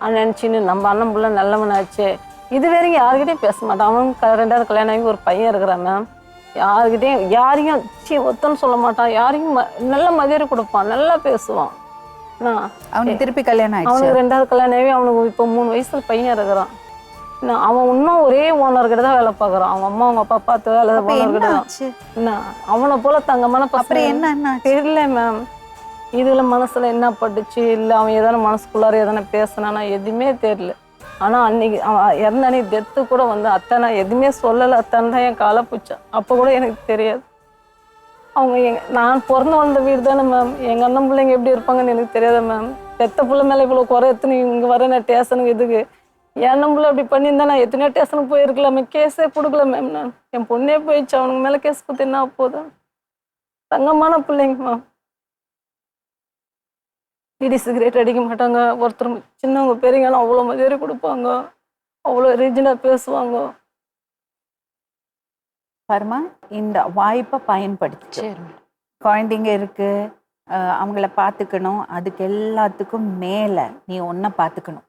நினச்சின்னு நம்ம அண்ணன் புள்ள நல்லவனாச்சே இது வரைக்கும் யாருக்கிட்டையும் பேச மாட்டான். அவனுக்கு 2வது கல்யாணம் ஆகி ஒரு பையன் இருக்கிறான் மேம். யாருக்கிட்டையும் யாரையும் ஒத்தன்னு சொல்ல மாட்டான். யாரையும் நல்ல மதியாதை கொடுப்பான், நல்லா பேசுவான். அவனுக்கு திருப்பி கல்யாணம் ஆயிடுச்சு. அவனுக்கு 2வது கல்யாணம் ஆகி அவனுக்கு இப்போ 3 வயசுல பையன் இருக்கிறான். அவன் இன்னும் ஒரே ஓனர்கிட்ட தான் வேலை பார்க்குறான். அவங்க அம்மா அவங்க அப்பா பார்த்து வேலை ஓனர்கிட்ட தான். அவனை போல தங்கமான அப்புறம் என்ன தெரியல மேம். இதுல மனசுல என்ன பட்டுச்சு இல்லை அவன் எதனா மனசுக்குள்ளார எதனா பேசினானா எதுவுமே தெரியல. ஆனா அன்னைக்கு அவன் இறந்தானே டெத்து கூட வந்து அத்தை நான் எதுவுமே சொல்லலை அத்தான்னு தான் என் காலை பிடிச்சான். அப்போ கூட எனக்கு தெரியாது. அவங்க நான் பிறந்து வந்த வீடு தானே மேம். எங்க அண்ணன் பிள்ளைங்க எப்படி இருப்பாங்கன்னு எனக்கு தெரியாத மேம். பெத்த பிள்ளை மேலே இவ்வளோ குறை எத்தனை இங்கே வர நான் ஸ்டேஷனுக்கு எதுக்கு என் அண்ணன் பிள்ளை அப்படி பண்ணியிருந்தா நான் எத்தனையோ ஸ்டேஷனுக்கு போயிருக்கலாமே. கேஸே கொடுக்கல மேம். நான் என் பொண்ணே போயிடுச்சு. அவனுக்கு மேலே கேஸ் கொடுத்து என்ன போதும். தங்கமான பிள்ளைங்க மேம். பீடி சிகரெட் அடிக்க மாட்டாங்க. ஒருத்தர் சின்னவங்க பெரியங்கன்னா அவ்வளோ மதியாதை கொடுப்பாங்க, அவ்வளோ ரீஜனாக பேசுவாங்க. பர்மா இந்த வாய்ப்பை பயன்படுத்தி குழந்தைங்க இருக்கு, அவங்கள பார்த்துக்கணும். அதுக்கு எல்லாத்துக்கும் மேலே நீ ஒன்றை பார்த்துக்கணும்.